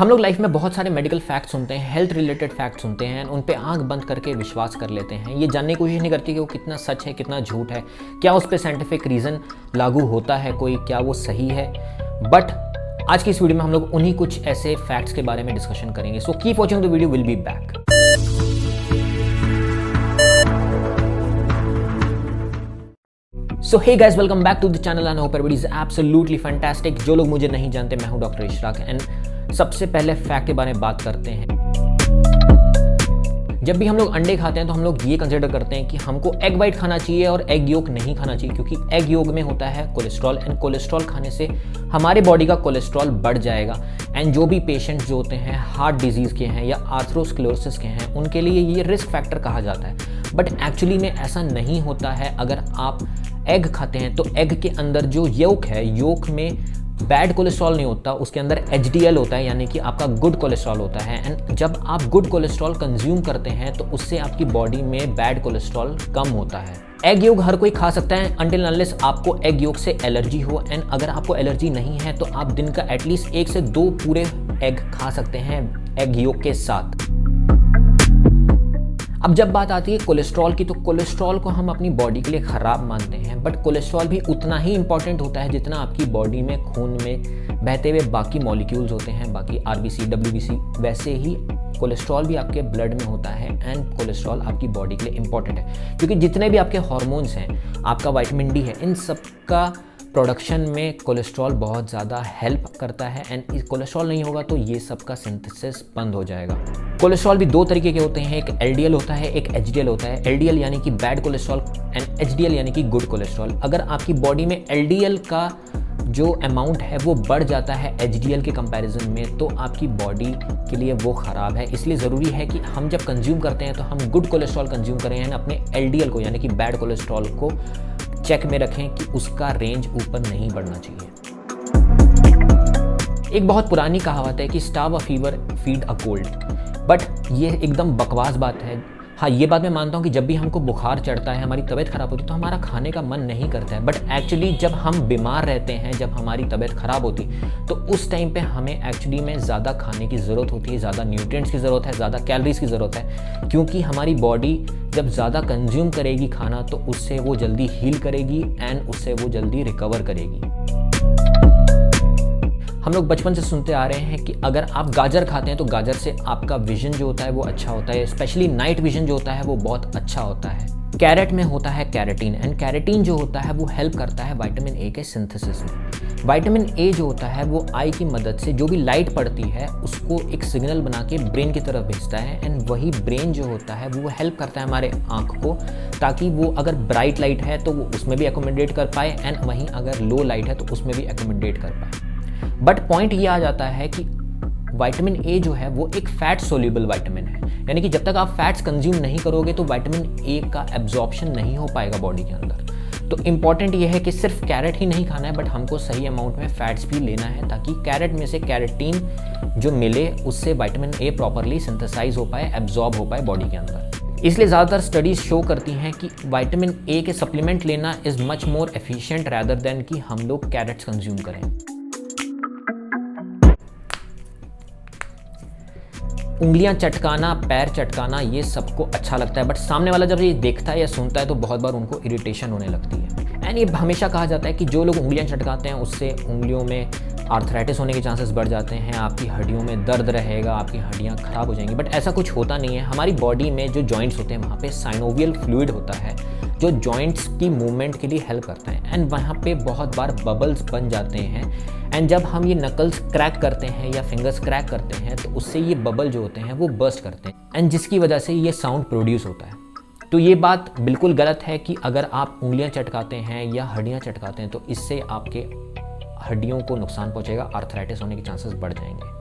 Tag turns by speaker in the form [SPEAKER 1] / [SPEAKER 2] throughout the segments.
[SPEAKER 1] हम लोग लाइफ में बहुत सारे मेडिकल फैक्ट सुनते हैं, हेल्थ रिलेटेड फैक्ट सुनते हैं, उन पे आंख बंद करके विश्वास कर लेते हैं। ये जानने की कोशिश नहीं करती कि वो कितना सच है, कितना झूठ है, क्या उस पर साइंटिफिक रीज़न लागू होता है कोई, क्या वो सही है। बट आज की इस वीडियो में हम लोग उन्हीं कुछ ऐसे फैक्ट्स के बारे में डिस्कशन करेंगे। So keep watching the video, will be back. So hey guys, welcome back to the channel and hope everybody is absolutely fantastic. जो लोग मुझे नहीं जानते, मैं हूं डॉक्टर इशराक एंड सबसे पहले फैक्ट के बारे में बात करते हैं। जब भी हम लोग अंडे खाते हैं तो हम लोग ये कंसिडर करते हैं कि हमको एग वाइट खाना चाहिए और एग योक नहीं खाना चाहिए, क्योंकि एग योक में होता है कोलेस्ट्रॉल एंड कोलेस्ट्रॉल खाने से हमारे बॉडी का कोलेस्ट्रॉल बढ़ जाएगा। एंड जो भी पेशेंट्स जो होते हैं हार्ट डिजीज़ के हैं या आर्थरोस्क्लेरोसिस के हैं, उनके लिए ये रिस्क फैक्टर कहा जाता है। बट एक्चुअली में ऐसा नहीं होता है। अगर आप एग खाते हैं तो एग के अंदर जो योक है, योक में बैड कोलेस्ट्रॉल नहीं होता, उसके अंदर HDL होता है, यानी कि आपका गुड कोलेस्ट्रॉल होता है। एंड जब आप गुड कोलेस्ट्रॉल कंज्यूम करते हैं तो उससे आपकी बॉडी में बैड कोलेस्ट्रॉल कम होता है। एग योग हर कोई खा सकता है अनटिल अनलेस आपको एग योग से एलर्जी हो। एंड अगर आपको एलर्जी नहीं है तो आप दिन का एटलीस्ट 1 से 2 पूरे एग खा सकते हैं एग योग के साथ। अब जब बात आती है कोलेस्ट्रॉल की, तो कोलेस्ट्रॉल को हम अपनी बॉडी के लिए ख़राब मानते हैं, बट कोलेस्ट्रॉल भी उतना ही इंपॉर्टेंट होता है जितना आपकी बॉडी में खून में बहते हुए बाकी मॉलिक्यूल्स होते हैं, बाकी RBC WBC, वैसे ही कोलेस्ट्रॉल भी आपके ब्लड में होता है। एंड कोलेस्ट्रॉल आपकी बॉडी के लिए इंपॉर्टेंट है, क्योंकि जितने भी आपके हार्मोन्स हैं, आपका विटामिन D है, इन सब का प्रोडक्शन में कोलेस्ट्रॉल बहुत ज़्यादा हेल्प करता है। एंड कोलेस्ट्रॉल नहीं होगा तो ये सब का सिंथेसिस बंद हो जाएगा। कोलेस्ट्रॉल भी 2 तरीके के होते हैं, एक LDL होता है, एक HDL होता है। LDL यानी कि बैड कोलेस्ट्रॉल एंड HDL यानी कि गुड कोलेस्ट्रॉल। अगर आपकी बॉडी में LDL का जो अमाउंट है वो बढ़ जाता है HDL के कंपैरिजन में, तो आपकी बॉडी के लिए वो ख़राब है। इसलिए ज़रूरी है कि हम जब कंज्यूम करते हैं तो हम गुड कोलेस्ट्रॉल कंज्यूम करें एंड अपने LDL को यानी कि बैड कोलेस्ट्रॉल को चेक में रखें कि उसका रेंज ऊपर नहीं बढ़ना चाहिए। एक बहुत पुरानी कहावत है कि starve a fever feed a cold, but ये एकदम बकवास बात है। हाँ, ये बात मैं मानता हूँ कि जब भी हमको बुखार चढ़ता है, हमारी तबीयत ख़राब होती है, तो हमारा खाने का मन नहीं करता है। बट एक्चुअली जब हम बीमार रहते हैं, जब हमारी तबीयत ख़राब होती है, तो उस टाइम पे हमें एक्चुअली में ज़्यादा खाने की ज़रूरत होती है, ज़्यादा न्यूट्रिएंट्स की ज़रूरत है, ज़्यादा कैलोरीज़ की ज़रूरत है, क्योंकि हमारी बॉडी जब ज़्यादा कंज्यूम करेगी खाना तो उससे वो जल्दी हील करेगी एंड उससे वो जल्दी रिकवर करेगी। हम लोग बचपन से सुनते आ रहे हैं कि अगर आप गाजर खाते हैं तो गाजर से आपका विजन जो होता है वो अच्छा होता है, स्पेशली नाइट विजन जो होता है वो बहुत अच्छा होता है। कैरेट में होता है कैरेटीन, एंड कैरेटीन जो होता है वो हेल्प करता है विटामिन A के सिंथेसिस में। विटामिन A जो होता है वो आई की मदद से जो भी लाइट पड़ती है उसको एक सिग्नल बना के ब्रेन की तरफ भेजता है। एंड वही ब्रेन जो होता है वो हेल्प करता है हमारे आँख को, ताकि वो अगर ब्राइट लाइट है तो वो उसमें भी एकोमोडेट कर पाए, एंड वहीं अगर लो लाइट है तो उसमें भी एकोमोडेट कर पाए। बट पॉइंट ये आ जाता है कि विटामिन A जो है वो एक फैट सोल्यूबल विटामिन है, यानी कि जब तक आप फैट्स कंज्यूम नहीं करोगे तो विटामिन A का एब्जॉर्प्शन नहीं हो पाएगा बॉडी के अंदर। तो इम्पॉर्टेंट ये है कि सिर्फ कैरेट ही नहीं खाना है, बट हमको सही अमाउंट में फैट्स भी लेना है, ताकि कैरेट में से कैरेटीन जो मिले उससे विटामिन A प्रॉपरली सिंथेसाइज हो पाए, एब्जॉर्ब हो पाए बॉडी के अंदर। इसलिए ज़्यादातर स्टडीज़ शो करती हैं कि विटामिन A के सप्लीमेंट लेना is much more efficient rather than कि हम लोग कैरेट्स कंज्यूम करें। उंगलियां चटकाना, पैर चटकाना, ये सबको अच्छा लगता है, बट सामने वाला जब ये देखता है या सुनता है तो बहुत बार उनको इरिटेशन होने लगती है। एंड ये हमेशा कहा जाता है कि जो लोग उंगलियां चटकाते हैं उससे उंगलियों में आर्थराइटिस होने के चांसेस बढ़ जाते हैं, आपकी हड्डियों में दर्द रहेगा, आपकी हड्डियां खराब हो जाएंगी। बट ऐसा कुछ होता नहीं है। हमारी बॉडी में जो जॉइंट्स होते हैं वहाँ पे साइनोवियल फ्लूइड होता है जो जॉइंट्स की मूवमेंट के लिए हेल्प करता है। एंड वहाँ पे बहुत बार बबल्स बन जाते हैं, एंड जब हम ये नकल्स क्रैक करते हैं या फिंगर्स क्रैक करते हैं तो उससे ये बबल जो होते हैं वो बर्स्ट करते हैं, एंड जिसकी वजह से ये साउंड प्रोड्यूस होता है। तो ये बात बिल्कुल गलत है कि अगर आप उंगलियां चटकाते हैं या हड्डियां चटकाते हैं तो इससे आपके हड्डियों को नुकसान पहुंचेगा, आर्थराइटिस होने के चांसेस बढ़ जाएंगे।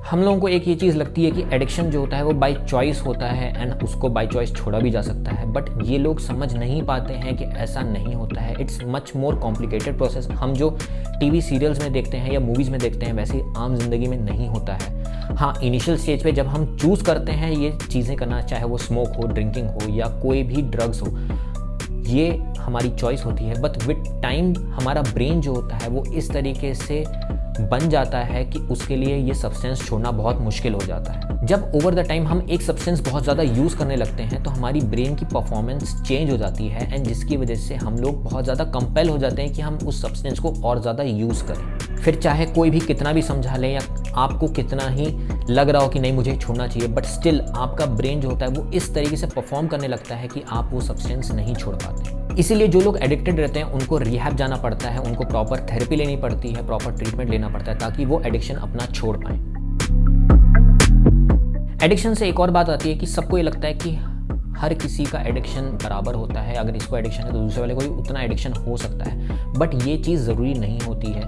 [SPEAKER 1] हम लोगों को एक ये चीज़ लगती है कि एडिक्शन जो होता है वो बाय चॉइस होता है एंड उसको बाय चॉइस छोड़ा भी जा सकता है, बट ये लोग समझ नहीं पाते हैं कि ऐसा नहीं होता है। It's much more complicated process. हम जो टीवी सीरियल्स में देखते हैं या मूवीज़ में देखते हैं वैसे आम जिंदगी में नहीं होता है। हाँ, इनिशियल स्टेज पे जब हम चूज़ करते हैं ये चीज़ें करना, चाहे वो स्मोक हो, ड्रिंकिंग हो या कोई भी ड्रग्स हो, ये हमारी चॉइस होती है। बट विद टाइम हमारा ब्रेन जो होता है वो इस तरीके से बन जाता है कि उसके लिए ये सब्सटेंस छोड़ना बहुत मुश्किल हो जाता है। जब ओवर द टाइम हम एक सब्सटेंस बहुत ज़्यादा यूज़ करने लगते हैं तो हमारी ब्रेन की परफॉर्मेंस चेंज हो जाती है, एंड जिसकी वजह से हम लोग बहुत ज़्यादा कंपेल हो जाते हैं कि हम उस सब्सटेंस को और ज़्यादा यूज़ करें। फिर चाहे कोई भी कितना भी समझा ले या आपको कितना ही लग रहा हो कि नहीं मुझे छोड़ना चाहिए, बट स्टिल आपका ब्रेन जो होता है वो इस तरीके से परफॉर्म करने लगता है कि आप वो सब्सटेंस नहीं छोड़ पाते। इसीलिए जो लोग एडिक्टेड रहते हैं उनको रिहैब जाना पड़ता है, उनको प्रॉपर थेरेपी लेनी पड़ती है, प्रॉपर ट्रीटमेंट लेना पड़ता है ताकि वो एडिक्शन अपना छोड़ पाएं। एडिक्शन से एक और बात आती है कि सबको ये लगता है कि हर किसी का एडिक्शन बराबर होता है, अगर इसको एडिक्शन है तो दूसरे वाले को भी उतना एडिक्शन हो सकता है, बट ये चीज़ ज़रूरी नहीं होती है।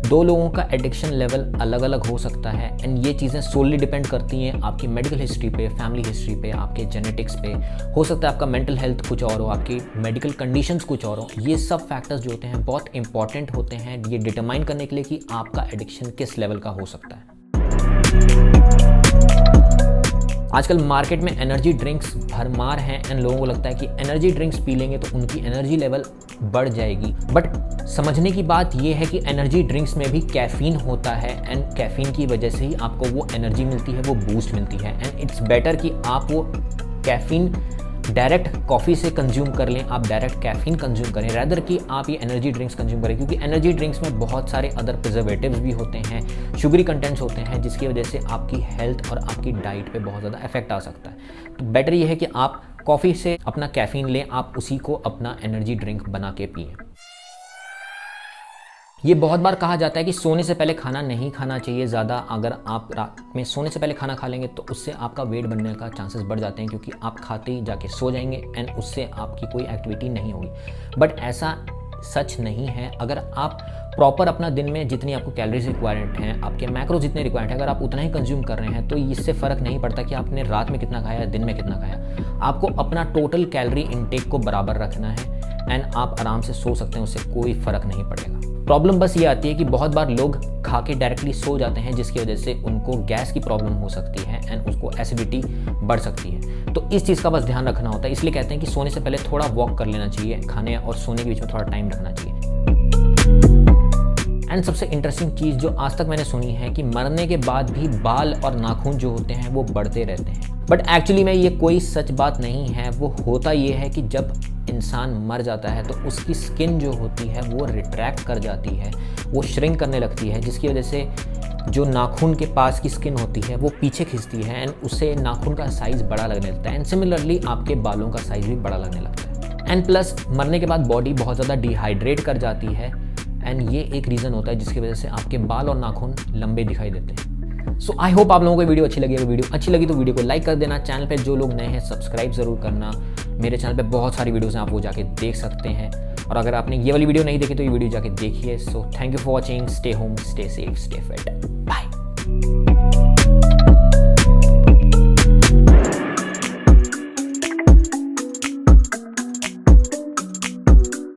[SPEAKER 1] दो लोगों का एडिक्शन लेवल अलग अलग हो सकता है, एंड ये चीज़ें सोलली डिपेंड करती हैं आपकी मेडिकल हिस्ट्री पे, फैमिली हिस्ट्री पे, आपके जेनेटिक्स पे। हो सकता है आपका मेंटल हेल्थ कुछ और हो, आपकी मेडिकल कंडीशंस कुछ और हो। ये सब फैक्टर्स जो होते हैं बहुत इंपॉर्टेंट होते हैं ये डिटरमाइन करने के लिए कि आपका एडिक्शन किस लेवल का हो सकता है। आजकल मार्केट में एनर्जी ड्रिंक्स भरमार हैं, एंड लोगों को लगता है कि एनर्जी ड्रिंक्स पी लेंगे तो उनकी एनर्जी लेवल बढ़ जाएगी, बट समझने की बात यह है कि एनर्जी ड्रिंक्स में भी कैफीन होता है, एंड कैफीन की वजह से ही आपको वो एनर्जी मिलती है, वो बूस्ट मिलती है, एंड इट्स बेटर कि आप वो कैफीन डायरेक्ट कॉफ़ी से कंज्यूम कर लें, आप डायरेक्ट कैफीन कंज्यूम करें रैदर कि आप ये एनर्जी ड्रिंक्स कंज्यूम करें, क्योंकि एनर्जी ड्रिंक्स में बहुत सारे अदर प्रिजर्वेटिव्स भी होते हैं, शुगरी कंटेंट्स होते हैं, जिसकी वजह से आपकी हेल्थ और आपकी डाइट पे बहुत ज़्यादा इफेक्ट आ सकता है। तो बेटर ये है कि आप कॉफ़ी से अपना कैफीन लें, आप उसी को अपना एनर्जी ड्रिंक बना के पिएँ। ये बहुत बार कहा जाता है कि सोने से पहले खाना नहीं खाना चाहिए ज़्यादा। अगर आप रात में सोने से पहले खाना खा लेंगे तो उससे आपका वेट बढ़ने का चांसेस बढ़ जाते हैं, क्योंकि आप खाते ही जाके सो जाएंगे एंड उससे आपकी कोई एक्टिविटी नहीं होगी। बट ऐसा सच नहीं है। अगर आप प्रॉपर अपना दिन में जितनी आपको कैलोरीज रिक्वायरमेंट हैं, आपके मैक्रो जितने रिक्वायरमेंट है, अगर आप उतना ही कंज्यूम कर रहे हैं तो इससे फ़र्क नहीं पड़ता कि आपने रात में कितना खाया या दिन में कितना खाया। आपको अपना टोटल कैलोरी इनटेक को बराबर रखना है एंड आप आराम से सो सकते हैं, उससे कोई फ़र्क नहीं पड़ेगा। प्रॉब्लम बस ये आती है कि बहुत बार लोग खा के डायरेक्टली सो जाते हैं, जिसकी वजह से उनको गैस की प्रॉब्लम हो सकती है एंड उसको एसिडिटी बढ़ सकती है। तो इस चीज़ का बस ध्यान रखना होता है। इसलिए कहते हैं कि सोने से पहले थोड़ा वॉक कर लेना चाहिए, खाने और सोने के बीच में थोड़ा टाइम रखना चाहिए। एंड सबसे इंटरेस्टिंग चीज़ जो आज तक मैंने सुनी है कि मरने के बाद भी बाल और नाखून जो होते हैं वो बढ़ते रहते हैं, बट एक्चुअली में ये कोई सच बात नहीं है। वो होता ये है कि जब इंसान मर जाता है तो उसकी स्किन जो होती है वो रिट्रैक्ट कर जाती है, वो श्रिंक करने लगती है, जिसकी वजह से जो नाखून के पास की स्किन होती है वो पीछे खिंचती है एंड उससे नाखून का साइज़ बड़ा लगने लगता है, एंड सिमिलरली आपके बालों का साइज़ भी बड़ा लगने लगता है। एंड प्लस मरने के बाद बॉडी बहुत ज़्यादा डिहाइड्रेट कर जाती है, एंड ये एक रीज़न होता है जिसकी वजह से आपके बाल और नाखून लंबे दिखाई देते हैं। सो आई होप आप लोगों को वीडियो अच्छी लगी। अगर वीडियो अच्छी लगी तो वीडियो को लाइक कर देना। चैनल पे जो लोग नए हैं सब्सक्राइब ज़रूर करना। मेरे चैनल पे बहुत सारी वीडियोस हैं, आप वो जाके देख सकते हैं। और अगर आपने ये वाली वीडियो नहीं देखी तो ये वीडियो जाके देखिए। So thank you for watching. Stay home, stay safe, stay fit. Bye.